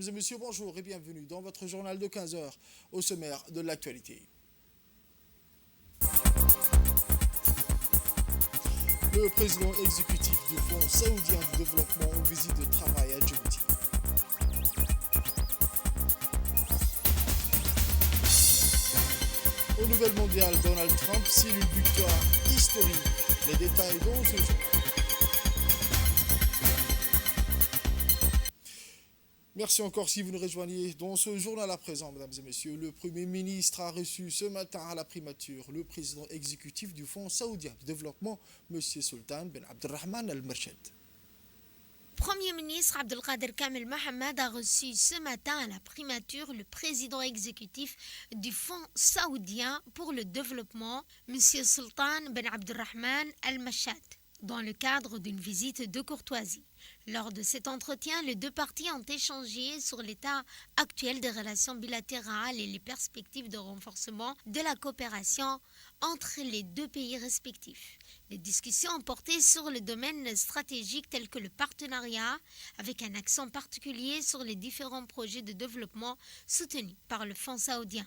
Mesdames et messieurs, bonjour et bienvenue dans votre journal de 15 heures au sommaire de l'actualité. Le président exécutif du Fonds saoudien de développement en visite de travail à Djibouti. Au Nouvel Mondial, Donald Trump signe une victoire historique. Les détails dans ce jour. Merci encore si vous nous rejoignez dans ce journal à présent, mesdames et messieurs. Le Premier ministre a reçu ce matin à la primature le président exécutif du Fonds saoudien de développement, M. Sultan Ben Abdelrahman Al-Merchad. Premier ministre Abdelkader Kamel Mohamed a reçu ce matin à la primature le président exécutif du Fonds saoudien pour le développement, M. Sultan Ben Abdelrahman Al-Merchad, dans le cadre d'une visite de courtoisie. Lors de cet entretien, les deux parties ont échangé sur l'état actuel des relations bilatérales et les perspectives de renforcement de la coopération entre les deux pays respectifs. Les discussions ont porté sur le domaine stratégique tel que le partenariat, avec un accent particulier sur les différents projets de développement soutenus par le Fonds saoudien.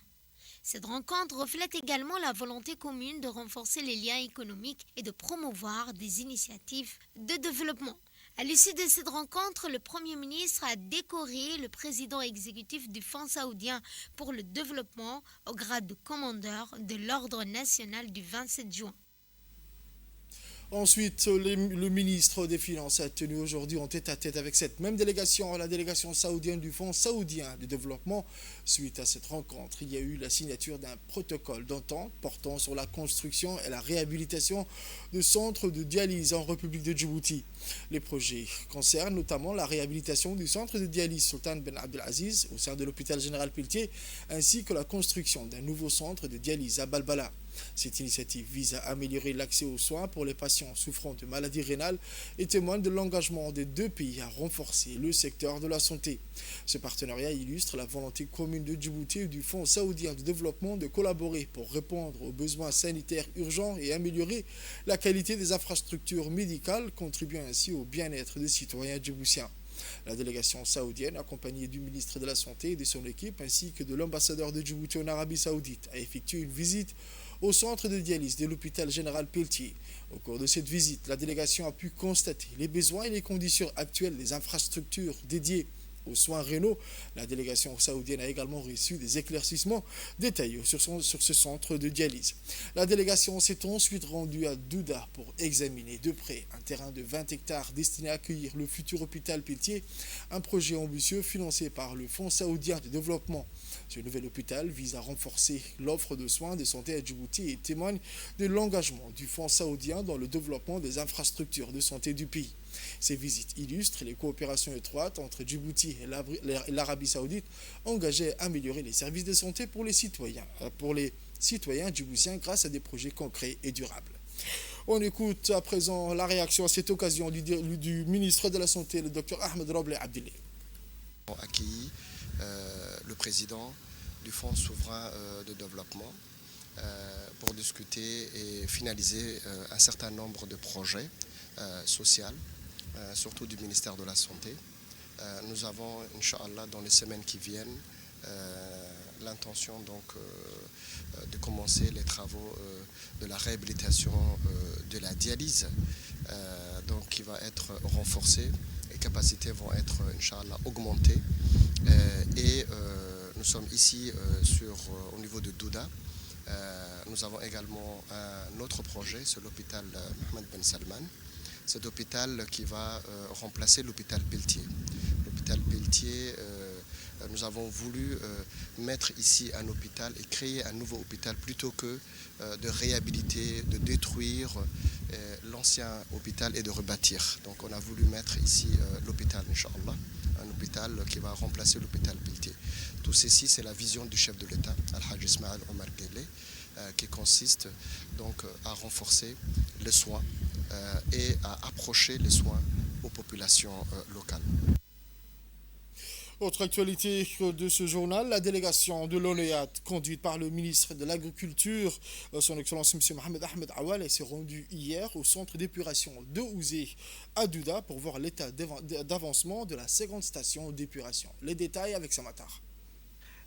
Cette rencontre reflète également la volonté commune de renforcer les liens économiques et de promouvoir des initiatives de développement. À l'issue de cette rencontre, le Premier ministre a décoré le président exécutif du Fonds saoudien pour le développement au grade de commandeur de l'Ordre national du 27 juin. Ensuite, le ministre des Finances a tenu aujourd'hui en tête-à-tête avec cette même délégation, la délégation saoudienne du Fonds saoudien de développement. Suite à cette rencontre, il y a eu la signature d'un protocole d'entente portant sur la construction et la réhabilitation de centres de dialyse en République de Djibouti. Les projets concernent notamment la réhabilitation du centre de dialyse Sultan Ben Abdelaziz au sein de l'hôpital général Pelletier, ainsi que la construction d'un nouveau centre de dialyse à Balbala. Cette initiative vise à améliorer l'accès aux soins pour les patients souffrant de maladies rénales et témoigne de l'engagement des deux pays à renforcer le secteur de la santé. Ce partenariat illustre la volonté commune de Djibouti et du Fonds saoudien de développement de collaborer pour répondre aux besoins sanitaires urgents et améliorer la qualité des infrastructures médicales, contribuant ainsi au bien-être des citoyens djiboutiens. La délégation saoudienne, accompagnée du ministre de la Santé et de son équipe, ainsi que de l'ambassadeur de Djibouti en Arabie Saoudite, a effectué une visite au centre de dialyse de l'hôpital général Pelletier. Au cours de cette visite, la délégation a pu constater les besoins et les conditions actuelles des infrastructures dédiées aux soins rénaux. La délégation saoudienne a également reçu des éclaircissements détaillés sur ce centre de dialyse. La délégation s'est ensuite rendue à Douda pour examiner de près un terrain de 20 hectares destiné à accueillir le futur hôpital Pelletier, un projet ambitieux financé par le Fonds saoudien de développement. Ce nouvel hôpital vise à renforcer l'offre de soins de santé à Djibouti et témoigne de l'engagement du Fonds saoudien dans le développement des infrastructures de santé du pays. Ces visites illustrent les coopérations étroites entre Djibouti et l'Arabie Saoudite engagées à améliorer les services de santé pour les citoyens djiboutiens grâce à des projets concrets et durables. On écoute à présent la réaction à cette occasion du ministre de la Santé, le Dr Ahmed Roble Abdillah. On a accueilli le président du Fonds souverain de développement pour discuter et finaliser un certain nombre de projets sociaux, surtout du ministère de la Santé. Nous avons, Inch'Allah, dans les semaines qui viennent, l'intention donc de commencer les travaux de la réhabilitation de la dialyse, donc qui va être renforcée. Les capacités vont être, Inch'Allah, augmentées. Et nous sommes ici au niveau de Douda. Nous avons également un autre projet, c'est l'hôpital Mohamed Ben Salman. Cet hôpital qui va remplacer l'hôpital Pelletier. L'hôpital Pelletier, nous avons voulu mettre ici un hôpital et créer un nouveau hôpital plutôt que de réhabiliter, de détruire l'ancien hôpital et de rebâtir. Donc on a voulu mettre ici l'hôpital, Inch'Allah, un hôpital qui va remplacer l'hôpital Pelletier. Tout ceci, c'est la vision du chef de l'État, Al-Hajj Ismaël Omar Guelleh, qui consiste donc à renforcer les soins et à approcher les soins aux populations locales. Autre actualité de ce journal, la délégation de l'ONEAD, conduite par le ministre de l'Agriculture, son Excellence M. Mohamed Ahmed Awal, s'est rendue hier au centre d'épuration de Ouzé à Douda pour voir l'état d'avancement de la seconde station d'épuration. Les détails avec Samatar.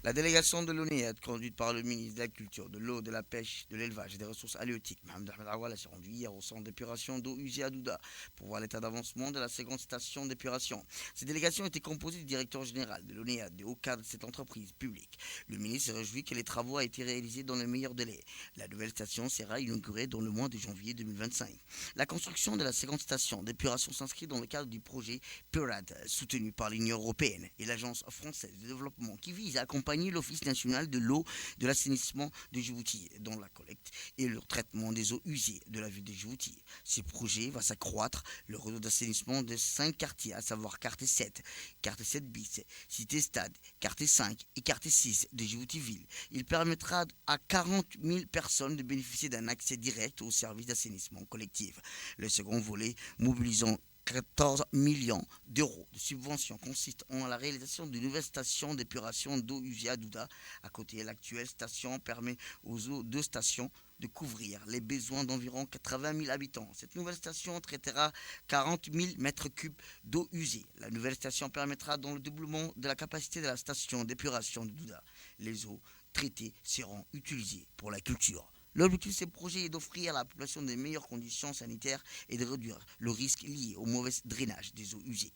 La délégation de l'ONEAD, conduite par le ministre de la Culture, de l'eau, de la pêche, de l'élevage et des ressources halieutiques, Mohamed Ahmed Awal, s'est rendu hier au centre d'épuration d'eau usée à Douda pour voir l'état d'avancement de la seconde station d'épuration. Cette délégation était composée du directeur général de l'ONEAD, des hauts cadres de cette entreprise publique. Le ministre s'est réjoui que les travaux aient été réalisés dans le meilleur délai. La nouvelle station sera inaugurée dans le mois de janvier 2025. La construction de la seconde station d'épuration s'inscrit dans le cadre du projet PIRAD, soutenu par l'Union européenne et l'Agence française de développement, qui vise à accompagner l'Office national de l'eau de l'assainissement de Djibouti dans la collecte et le traitement des eaux usées de la ville de Djibouti. Ce projet va s'accroître le réseau d'assainissement de 5 quartiers, à savoir quartier 7 bis, cité stade, quartier 5 et quartier 6 de Djibouti-Ville. Il permettra à 40 000 personnes de bénéficier d'un accès direct aux services d'assainissement collectif. Le second volet, mobilisant 14 millions d'euros de subventions, consiste en la réalisation d'une nouvelle station d'épuration d'eau usée à Douda. À côté, l'actuelle station permet aux deux stations de couvrir les besoins d'environ 80 000 habitants. Cette nouvelle station traitera 40 000 mètres cubes d'eau usée. La nouvelle station permettra dans le doublement de la capacité de la station d'épuration de Douda. Les eaux traitées seront utilisées pour la culture. L'objectif de ces projets est d'offrir à la population de meilleures conditions sanitaires et de réduire le risque lié au mauvais drainage des eaux usées.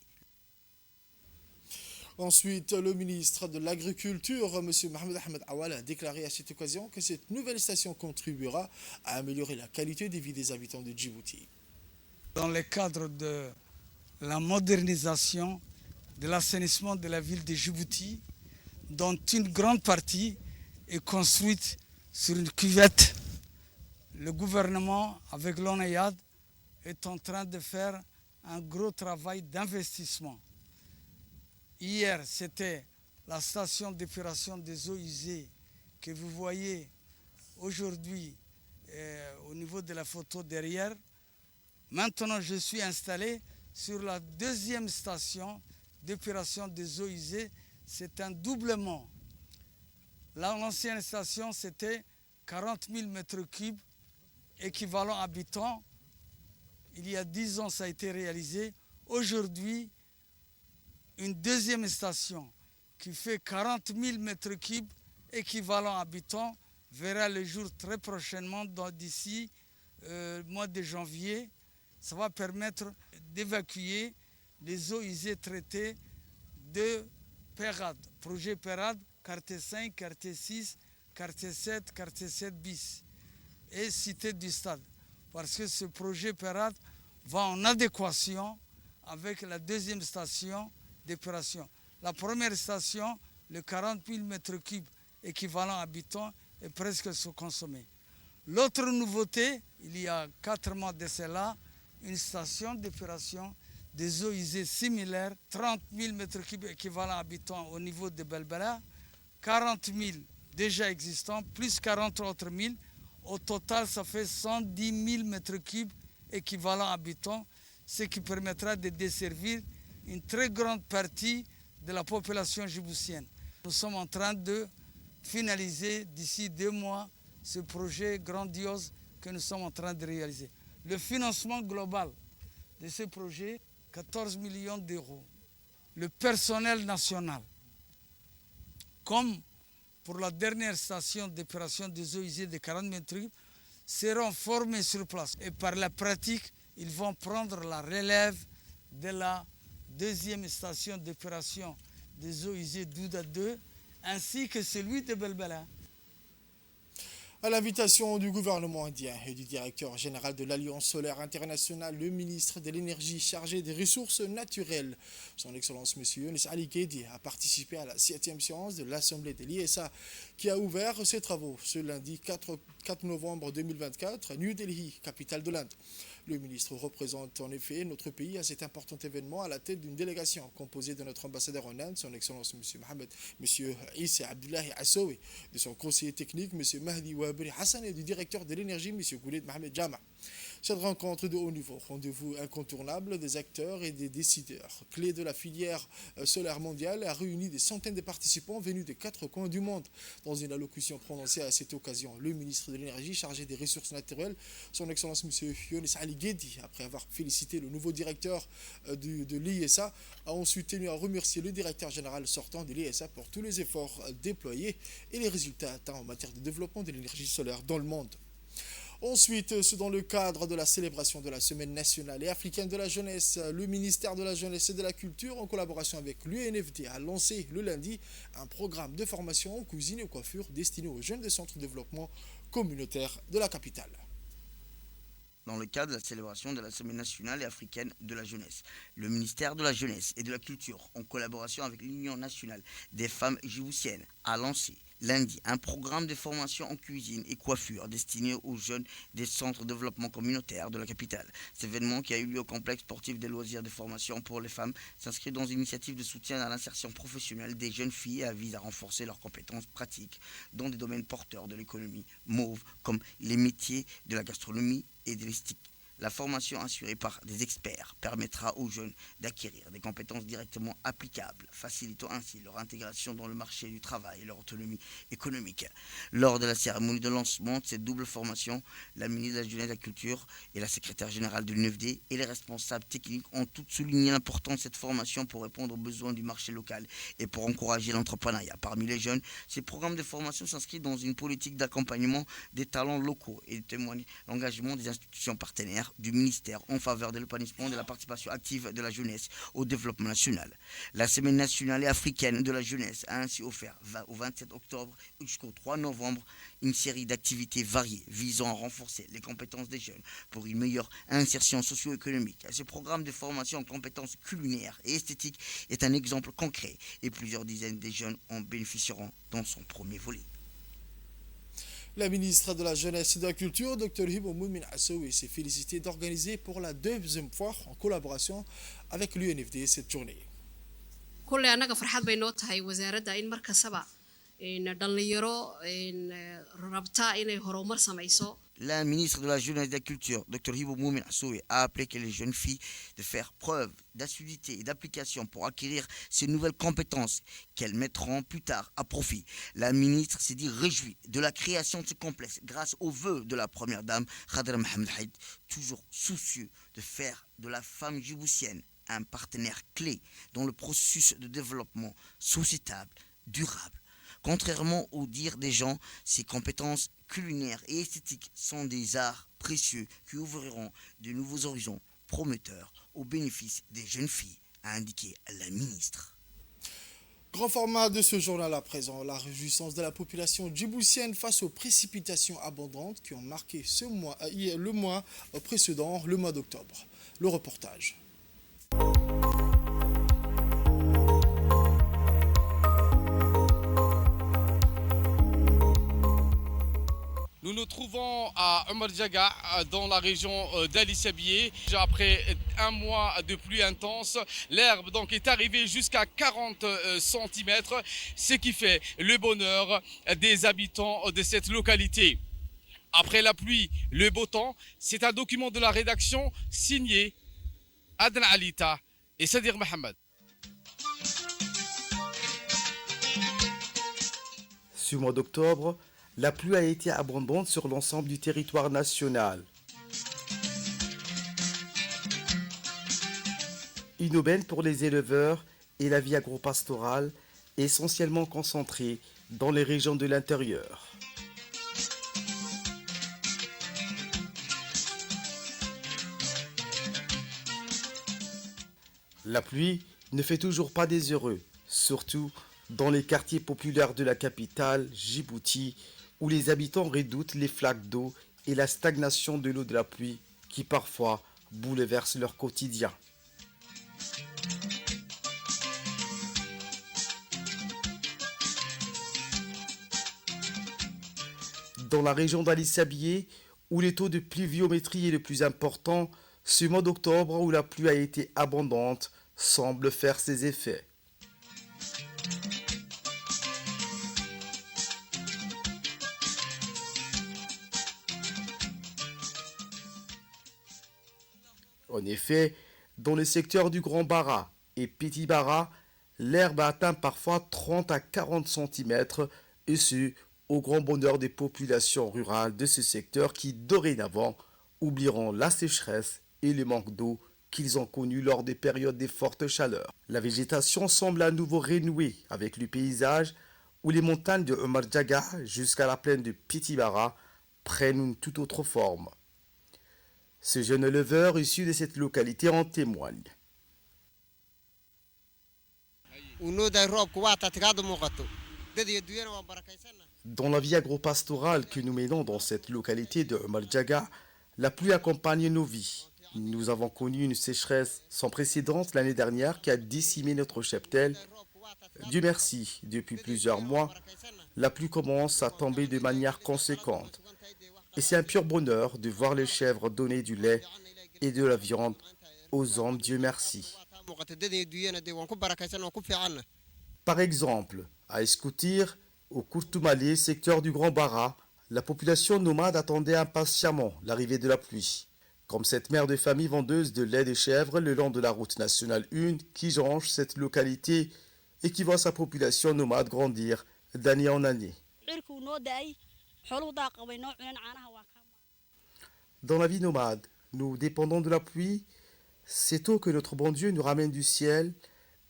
Ensuite, le ministre de l'Agriculture, M. Mohamed Ahmed Awal, a déclaré à cette occasion que cette nouvelle station contribuera à améliorer la qualité de vie des habitants de Djibouti. Dans le cadre de la modernisation de l'assainissement de la ville de Djibouti, dont une grande partie est construite sur une cuvette, le gouvernement, avec l'ONEAD, est en train de faire un gros travail d'investissement. Hier, c'était la station d'épuration des eaux usées que vous voyez aujourd'hui au niveau de la photo derrière. Maintenant, je suis installé sur la deuxième station d'épuration des eaux usées. C'est un doublement. L'ancienne station, c'était 40 000 mètres cubes équivalent habitants. Il y a 10 ans, ça a été réalisé. Aujourd'hui, une deuxième station qui fait 40 000 mètres cubes équivalent habitants verra le jour très prochainement, d'ici le mois de janvier. Ça va permettre d'évacuer les eaux usées traitées de PERAD, projet PERAD, quartier 5, quartier 6, quartier 7, quartier 7 bis et cité du stade. Parce que ce projet PERAD va en adéquation avec la deuxième station d'épuration. La première station, le 40 000 mètres cubes équivalent habitants, est presque sous-consommé. L'autre nouveauté, il y a 4 mois de cela, une station d'épuration des eaux usées similaires, 30 000 mètres cubes équivalent habitants au niveau de Belbela, 40 000 déjà existants, plus 40 autres 000. Au total, ça fait 110 000 mètres cubes équivalent habitants, ce qui permettra de desservir une très grande partie de la population djiboutienne. Nous sommes en train de finaliser d'ici 2 mois ce projet grandiose que nous sommes en train de réaliser. Le financement global de ce projet, 14 millions d'euros. Le personnel national, comme pour la dernière station d'épuration des eaux usées de 40 mètres cubes, seront formés sur place. Et par la pratique, ils vont prendre la relève de la deuxième station d'épuration des eaux usées Douda 2, ainsi que celui de Belbela. À l'invitation du gouvernement indien et du directeur général de l'Alliance solaire internationale, le ministre de l'énergie chargé des ressources naturelles, son Excellence M. Younis Ali Kedi, a participé à la 7e séance de l'Assemblée de l'ISA qui a ouvert ses travaux ce lundi 4 novembre 2024 à New Delhi, capitale de l'Inde. Le ministre représente en effet notre pays à cet important événement à la tête d'une délégation composée de notre ambassadeur en Inde, son Excellence M. Issa Abdullahi Assowi, de son conseiller technique M. Mahdi Wabri Hassan et du directeur de l'énergie M. Goulet Mohamed Jama. Cette rencontre de haut niveau, rendez-vous incontournable des acteurs et des décideurs clés de la filière solaire mondiale, a réuni des centaines de participants venus des 4 coins du monde. Dans une allocution prononcée à cette occasion, le ministre de l'Énergie chargé des ressources naturelles, son Excellence M. Younes Ali Guedi, après avoir félicité le nouveau directeur de l'ISA, a ensuite tenu à remercier le directeur général sortant de l'ISA pour tous les efforts déployés et les résultats atteints en matière de développement de l'énergie solaire dans le monde. Ensuite, c'est dans le cadre de la célébration de la Semaine nationale et africaine de la jeunesse, le ministère de la Jeunesse et de la Culture, en collaboration avec l'UNFD, a lancé le lundi un programme de formation en cuisine et coiffure destiné aux jeunes des centres de développement communautaire de la capitale. Dans le cadre de la célébration de la Semaine nationale et africaine de la jeunesse, le ministère de la Jeunesse et de la Culture, en collaboration avec l'Union nationale des femmes djiboutiennes, a lancé lundi un programme de formation en cuisine et coiffure destiné aux jeunes des centres de développement communautaire de la capitale. Cet événement, qui a eu lieu au complexe sportif des loisirs de formation pour les femmes, s'inscrit dans une initiative de soutien à l'insertion professionnelle des jeunes filles et vise à renforcer leurs compétences pratiques dans des domaines porteurs de l'économie mauve comme les métiers de la gastronomie et de l'esthétique. La formation assurée par des experts permettra aux jeunes d'acquérir des compétences directement applicables, facilitant ainsi leur intégration dans le marché du travail et leur autonomie économique. Lors de la cérémonie de lancement de cette double formation, la ministre de la Jeunesse et de la Culture et la secrétaire générale de l'UNFD et les responsables techniques ont toutes souligné l'importance de cette formation pour répondre aux besoins du marché local et pour encourager l'entrepreneuriat. Parmi les jeunes, ces programmes de formation s'inscrivent dans une politique d'accompagnement des talents locaux et témoignent l'engagement des institutions partenaires du ministère en faveur de l'épanouissement de la participation active de la jeunesse au développement national. La Semaine nationale et africaine de la jeunesse a ainsi offert au 27 octobre jusqu'au 3 novembre une série d'activités variées visant à renforcer les compétences des jeunes pour une meilleure insertion socio-économique. Ce programme de formation en compétences culinaires et esthétiques est un exemple concret et plusieurs dizaines de jeunes en bénéficieront dans son premier volet. La ministre de la Jeunesse et de la Culture, Dr Hibo Moumin Assoui, s'est félicitée d'organiser pour la deuxième fois en collaboration avec l'UNFD cette journée. كل أنا فرحات بينوت هاي وزارة إن مركز سبع إن دلنيرو إن ربطة إن هرومر سمايسو. La ministre de la Jeunesse et de la Culture, Dr Hibo Moumin Assoui, a appelé que les jeunes filles de faire preuve d'assiduité et d'application pour acquérir ces nouvelles compétences qu'elles mettront plus tard à profit. La ministre s'est dit réjouie de la création de ce complexe grâce aux vœux de la première dame, Khadra Mohamed Haïd, toujours soucieux de faire de la femme djiboutienne un partenaire clé dans le processus de développement sociétal, durable. Contrairement aux dires des gens, ces compétences culinaires et esthétiques sont des arts précieux qui ouvriront de nouveaux horizons prometteurs au bénéfice des jeunes filles, a indiqué la ministre. Grand format de ce journal à présent, la réjouissance de la population djiboutienne face aux précipitations abondantes qui ont marqué le mois précédent, le mois d'octobre. Le reportage. Nous nous trouvons à Omar Djaga, dans la région d'Ali Sabié. Après un mois de pluie intense, l'herbe donc est arrivée jusqu'à 40 cm, ce qui fait le bonheur des habitants de cette localité. Après la pluie, le beau temps, c'est un document de la rédaction signé Adna Alita et Sadir Mohamed. Ce mois d'octobre, la pluie a été abondante sur l'ensemble du territoire national. Une aubaine pour les éleveurs et la vie agro-pastorale, essentiellement concentrée dans les régions de l'intérieur. La pluie ne fait toujours pas des heureux, surtout dans les quartiers populaires de la capitale, Djibouti, où les habitants redoutent les flaques d'eau et la stagnation de l'eau de la pluie qui parfois bouleversent leur quotidien. Dans la région d'Ali Sabié, où le taux de pluviométrie est le plus important, ce mois d'octobre où la pluie a été abondante semble faire ses effets. En effet, dans les secteurs du Grand Bara et Petit Bara, l'herbe atteint parfois 30 à 40 cm, et ce, au grand bonheur des populations rurales de ce secteur qui, dorénavant, oublieront la sécheresse et le manque d'eau qu'ils ont connu lors des périodes de fortes chaleurs. La végétation semble à nouveau renouer avec le paysage où les montagnes de Omar Jaga jusqu'à la plaine de Petit Bara prennent une toute autre forme. Ce jeune éleveur issu de cette localité en témoigne. Dans la vie agro-pastorale que nous menons dans cette localité de Omar Jaga, la pluie accompagne nos vies. Nous avons connu une sécheresse sans précédent l'année dernière qui a décimé notre cheptel. Dieu merci, depuis plusieurs mois, la pluie commence à tomber de manière conséquente. Et c'est un pur bonheur de voir les chèvres donner du lait et de la viande aux hommes, Dieu merci. Par exemple, à Escoutir, au Kourtoumalé, secteur du Grand Bara, la population nomade attendait impatiemment l'arrivée de la pluie. Comme cette mère de famille vendeuse de lait des chèvres le long de la route nationale 1 qui jonche cette localité et qui voit sa population nomade grandir d'année en année. Dans la vie nomade, nous dépendons de la pluie. C'est eau que notre bon Dieu nous ramène du ciel.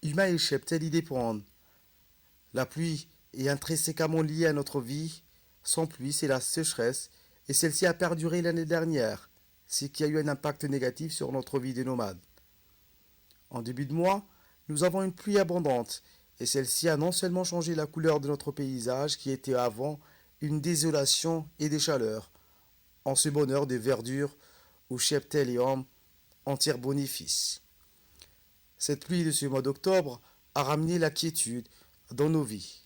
Humains et cheptels y dépendent. La pluie est intrinsèquement liée à notre vie. Sans pluie, c'est la sécheresse. Et celle-ci a perduré l'année dernière, ce qui a eu un impact négatif sur notre vie de nomades. En début de mois, nous avons une pluie abondante. Et celle-ci a non seulement changé la couleur de notre paysage, qui était avant une désolation et des chaleurs, en ce bonheur de verdure où cheptel et hommes en tirent bénéfice. Cette pluie de ce mois d'octobre a ramené la quiétude dans nos vies.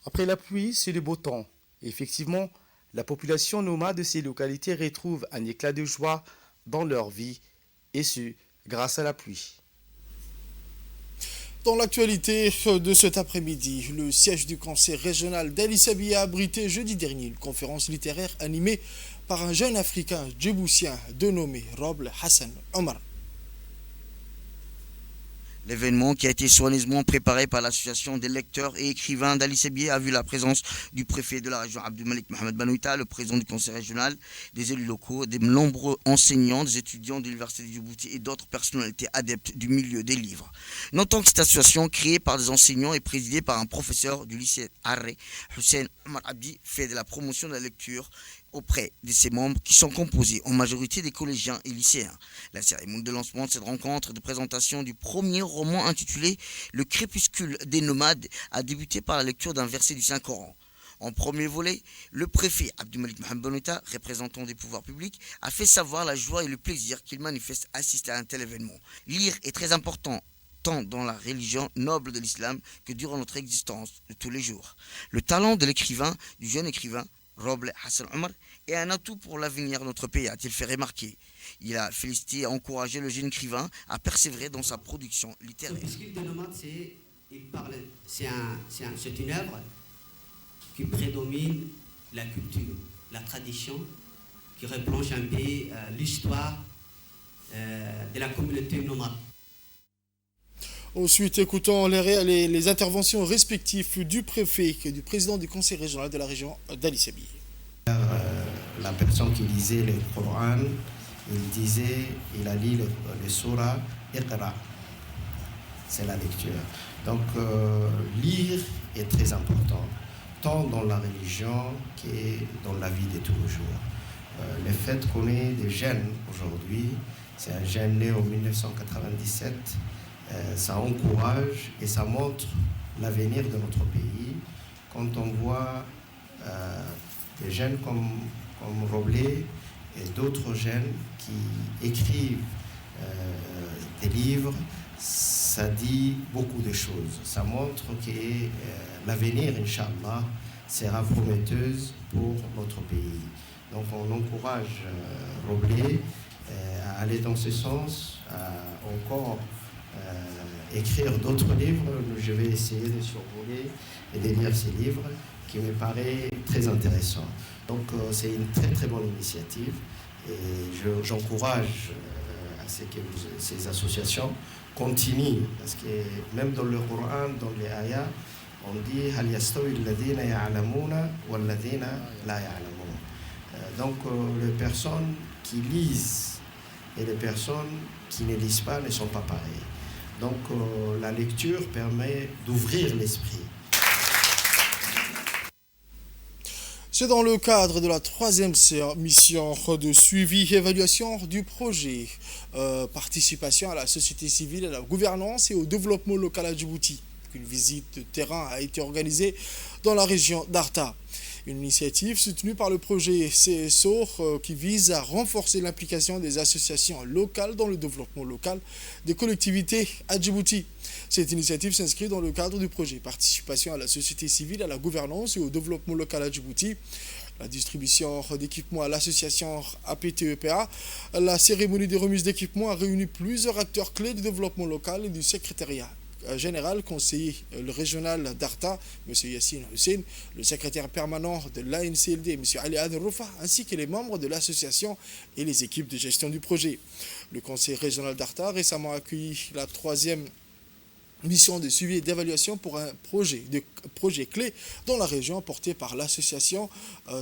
Après la pluie, c'est le beau temps. Effectivement, la population nomade de ces localités retrouve un éclat de joie dans leur vie, et ce, grâce à la pluie. Dans l'actualité de cet après-midi, le siège du conseil régional d'Ali Sabi a abrité jeudi dernier une conférence littéraire animée par un jeune africain djiboutien dénommé Roble Hassan Omar. L'événement, qui a été soigneusement préparé par l'association des lecteurs et écrivains d'Ali Sabi, a vu la présence du préfet de la région Abdelmalik Mohamed Banouita, le président du conseil régional, des élus locaux, des nombreux enseignants, des étudiants de l'université de Djibouti et d'autres personnalités adeptes du milieu des livres. Notons que cette association, créée par des enseignants et présidée par un professeur du lycée Arré, Hussein Omar Abdi, fait de la promotion de la lecture auprès de ses membres qui sont composés en majorité des collégiens et lycéens. La cérémonie de lancement de cette rencontre et de présentation du premier roman intitulé « Le crépuscule des nomades » a débuté par la lecture d'un verset du Saint-Coran. En premier volet, le préfet Abdelmalik Mohamed Banouita, représentant des pouvoirs publics, a fait savoir la joie et le plaisir qu'il manifeste à assister à un tel événement. Lire est très important, tant dans la religion noble de l'islam que durant notre existence de tous les jours. Le talent de l'écrivain, du jeune écrivain, Roble Hassan Omar, est un atout pour l'avenir de notre pays, a-t-il fait remarquer. Il a félicité et encouragé le jeune écrivain à persévérer dans sa production littéraire. Le crépuscule des nomades, c'est une œuvre qui prédomine la culture, la tradition, qui replonge un peu l'histoire de la communauté nomade. Ensuite, écoutons les interventions respectives du préfet et du président du conseil régional de la région d'Ali Sabi. La personne qui lisait le Coran, il a lu le Surah Iqra. C'est la lecture. Donc, lire est très important, tant dans la religion que dans la vie de tous les jours. Le fait qu'on ait des jeunes aujourd'hui, c'est un jeune né en 1997, ça encourage et ça montre l'avenir de notre pays. Quand on voit des jeunes comme Roblé et d'autres jeunes qui écrivent des livres, ça dit beaucoup de choses. Ça montre que l'avenir, Inch'Allah, sera prometteuse pour notre pays. Donc on encourage Roblé à aller dans ce sens, à encore écrire d'autres livres. Je vais essayer de survoler et de lire ces livres qui me paraissent très intéressants. Donc c'est une très très bonne initiative et j'encourage à ce que ces associations continuent, parce que même dans le Coran, dans les ayats, on dit « Hal yastawi alladhina ya'lamuna walladhina la ya'lamun ». Donc les personnes qui lisent et les personnes qui ne lisent pas ne sont pas pareilles. Donc la lecture permet d'ouvrir l'esprit. C'est dans le cadre de la 3e mission de suivi et évaluation du projet participation à la société civile, à la gouvernance et au développement local à Djibouti qu'une visite de terrain a été organisée dans la région d'Arta. Une initiative soutenue par le projet CSO qui vise à renforcer l'implication des associations locales dans le développement local des collectivités à Djibouti. Cette initiative s'inscrit dans le cadre du projet Participation à la société civile, à la gouvernance et au développement local à Djibouti. La distribution d'équipements à l'association APTEPA, la cérémonie de remise d'équipements a réuni plusieurs acteurs clés du développement local et du secrétariat général, conseiller le régional d'Arta, M. Yassine Hussein, le secrétaire permanent de l'ANCLD, M. Ali Adroufa, ainsi que les membres de l'association et les équipes de gestion du projet. Le conseil régional d'Arta a récemment accueilli la 3e mission de suivi et d'évaluation pour un projet clé dans la région porté par l'association.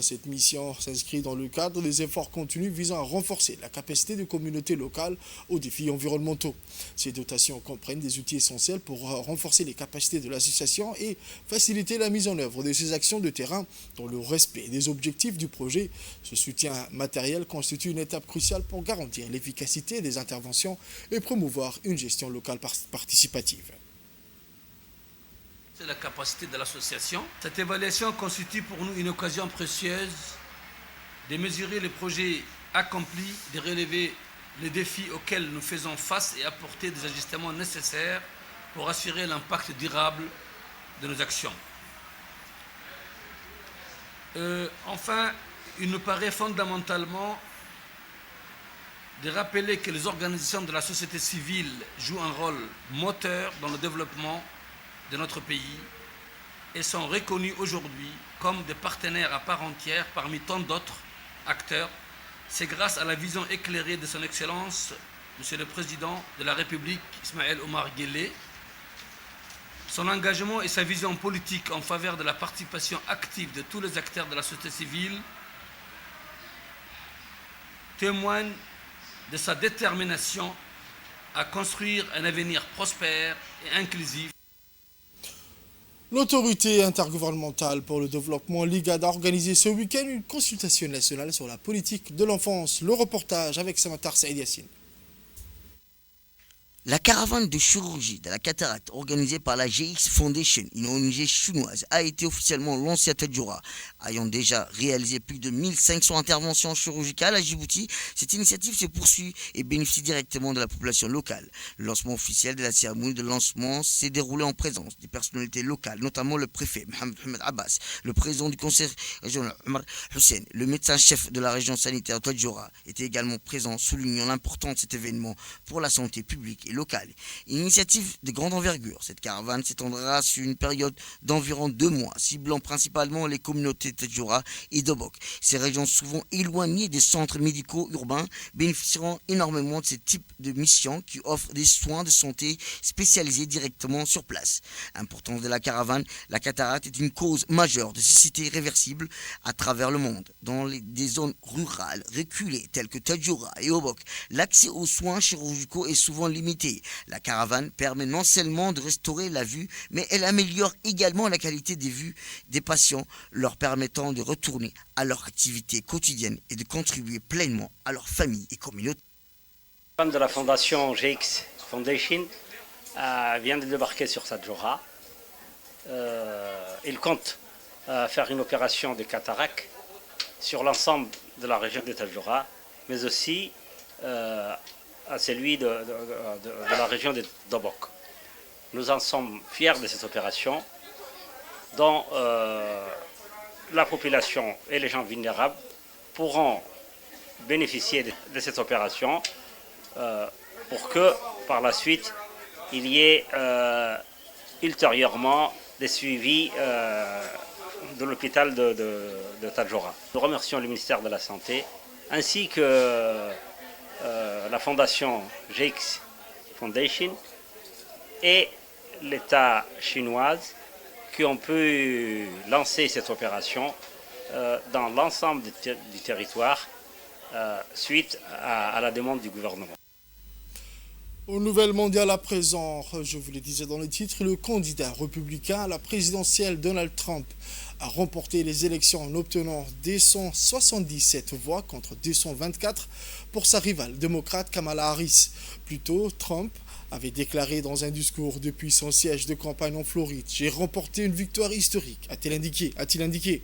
Cette mission s'inscrit dans le cadre des efforts continus visant à renforcer la capacité des communautés locales aux défis environnementaux. Ces dotations comprennent des outils essentiels pour renforcer les capacités de l'association et faciliter la mise en œuvre de ces actions de terrain dans le respect des objectifs du projet. Ce soutien matériel constitue une étape cruciale pour garantir l'efficacité des interventions et promouvoir une gestion locale participative. C'est la capacité de l'association. Cette évaluation constitue pour nous une occasion précieuse de mesurer les projets accomplis, de relever les défis auxquels nous faisons face et apporter des ajustements nécessaires pour assurer l'impact durable de nos actions. Enfin, il nous paraît fondamentalement de rappeler que les organisations de la société civile jouent un rôle moteur dans le développement de notre pays et sont reconnus aujourd'hui comme des partenaires à part entière parmi tant d'autres acteurs. C'est grâce à la vision éclairée de son Excellence, Monsieur le Président de la République, Ismaël Omar Guelleh, son engagement et sa vision politique en faveur de la participation active de tous les acteurs de la société civile témoignent de sa détermination à construire un avenir prospère et inclusif. L'autorité intergouvernementale pour le développement, l'IGAD, a organisé ce week-end une consultation nationale sur la politique de l'enfance. Le reportage avec Samatar Saïd Yassine. La caravane de chirurgie de la cataracte organisée par la GX Foundation, une ONG chinoise, a été officiellement lancée à Tadjoura. Ayant déjà réalisé plus de 1500 interventions chirurgicales à Djibouti, cette initiative se poursuit et bénéficie directement de la population locale. Le lancement officiel de la cérémonie de lancement s'est déroulé en présence des personnalités locales, notamment le préfet Mohamed Abbas, le président du conseil régional Omar Hussein, le médecin-chef de la région sanitaire de Tadjoura était également présent, soulignant l'importance de cet événement pour la santé publique et locale. Une initiative de grande envergure, cette caravane s'étendra sur une période d'environ 2 mois, ciblant principalement les communautés de Tadjoura et d'Obok. Ces régions souvent éloignées des centres médicaux urbains bénéficieront énormément de ce type de mission qui offre des soins de santé spécialisés directement sur place. Importance de la caravane, la cataracte est une cause majeure de cécité irréversible à travers le monde. Dans des zones rurales reculées telles que Tadjoura et Obok, l'accès aux soins chirurgicaux est souvent limité. La caravane permet non seulement de restaurer la vue, mais elle améliore également la qualité des vues des patients, leur permettant de retourner à leur activité quotidienne et de contribuer pleinement à leur famille et communauté. De la fondation GX Foundation vient de débarquer sur Tadjoura. Il compte faire une opération de cataracte sur l'ensemble de la région de Tadjoura, mais aussi à celui de la région de Dobok. Nous en sommes fiers de cette opération dont la population et les gens vulnérables pourront bénéficier de cette opération pour que par la suite il y ait ultérieurement des suivis de l'hôpital de Tadjoura. Nous remercions le ministère de la Santé ainsi que la fondation GX Foundation et l'État chinois qui ont pu lancer cette opération dans l'ensemble du territoire suite à la demande du gouvernement. Aux nouvelles mondiales à présent, je vous le disais dans le titre, le candidat républicain à la présidentielle Donald Trump a remporté les élections en obtenant 277 voix contre 224 pour sa rivale démocrate Kamala Harris. Plus tôt, Trump avait déclaré dans un discours depuis son siège de campagne en Floride: « J'ai remporté une victoire historique », a-t-il indiqué.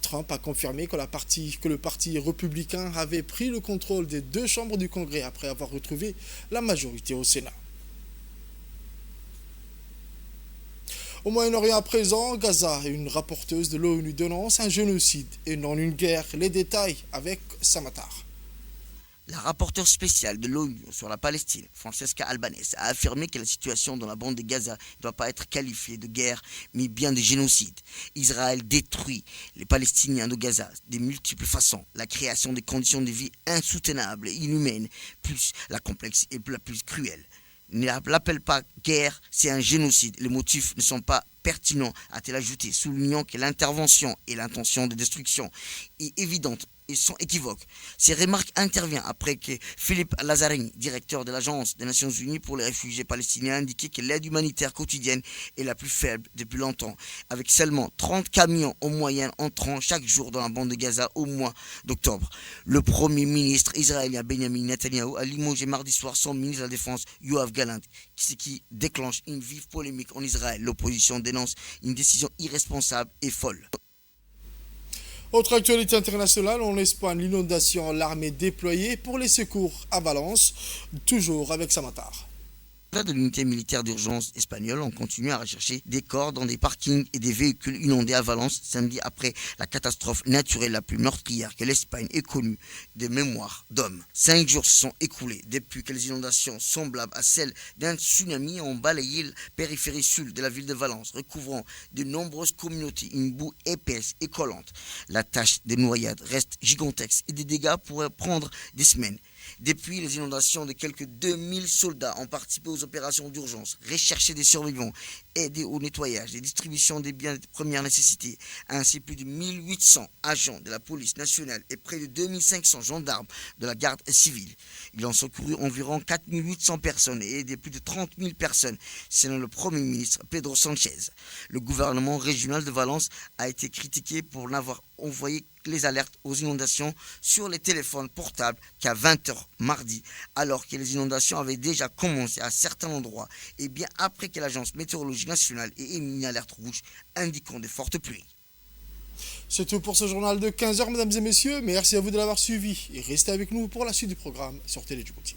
Trump a confirmé que le parti républicain avait pris le contrôle des deux chambres du Congrès après avoir retrouvé la majorité au Sénat. Au Moyen-Orient à présent, Gaza, une rapporteuse de l'ONU dénonce un génocide et non une guerre. Les détails avec Samatar. La rapporteure spéciale de l'ONU sur la Palestine, Francesca Albanese, a affirmé que la situation dans la bande de Gaza ne doit pas être qualifiée de guerre, mais bien de génocide. Israël détruit les Palestiniens de Gaza de multiples façons. La création de conditions de vie insoutenables et inhumaines, plus la complexe et la plus cruelle. Ne l'appelle pas guerre, c'est un génocide. Les motifs ne sont pas pertinents, a-t-elle ajouté, soulignant que l'intervention et l'intention de destruction est évidente et sont équivoques. Ces remarques interviennent après que Philippe Lazzarini, directeur de l'Agence des Nations Unies pour les réfugiés palestiniens, a indiqué que l'aide humanitaire quotidienne est la plus faible depuis longtemps, avec seulement 30 camions en moyenne entrant chaque jour dans la bande de Gaza au mois d'octobre. Le premier ministre israélien Benjamin Netanyahu a limogé mardi soir son ministre de la Défense Yoav Gallant, ce qui déclenche une vive polémique en Israël. L'opposition dénonce une décision irresponsable et folle. Autre actualité internationale, en Espagne, l'inondation, l'armée déployée pour les secours à Valence, toujours avec Samatar. De l'unité militaire d'urgence espagnole ont continué à rechercher des corps dans des parkings et des véhicules inondés à Valence samedi après la catastrophe naturelle la plus meurtrière que l'Espagne ait connue de mémoire d'hommes. 5 jours se sont écoulés depuis que les inondations semblables à celles d'un tsunami ont balayé la périphérie sud de la ville de Valence, recouvrant de nombreuses communautés une boue épaisse et collante. La tâche de noyade reste gigantesque et des dégâts pourraient prendre des semaines. Depuis les inondations, de quelques 2000 soldats ont participé aux opérations d'urgence, recherché des survivants, aidé au nettoyage, des distributions des biens de première nécessité. Ainsi, plus de 1800 agents de la police nationale et près de 2500 gendarmes de la garde civile. Ils ont secouru environ 4800 personnes et aidé plus de 30 000 personnes, selon le Premier ministre Pedro Sanchez. Le gouvernement régional de Valence a été critiqué pour n'avoir envoyé les alertes aux inondations sur les téléphones portables qu'à 20h mardi, alors que les inondations avaient déjà commencé à certains endroits et bien après que l'agence météorologique nationale ait émis une alerte rouge indiquant de fortes pluies. C'est tout pour ce journal de 15h, mesdames et messieurs. Merci à vous de l'avoir suivi et restez avec nous pour la suite du programme sur Télé Djibouti.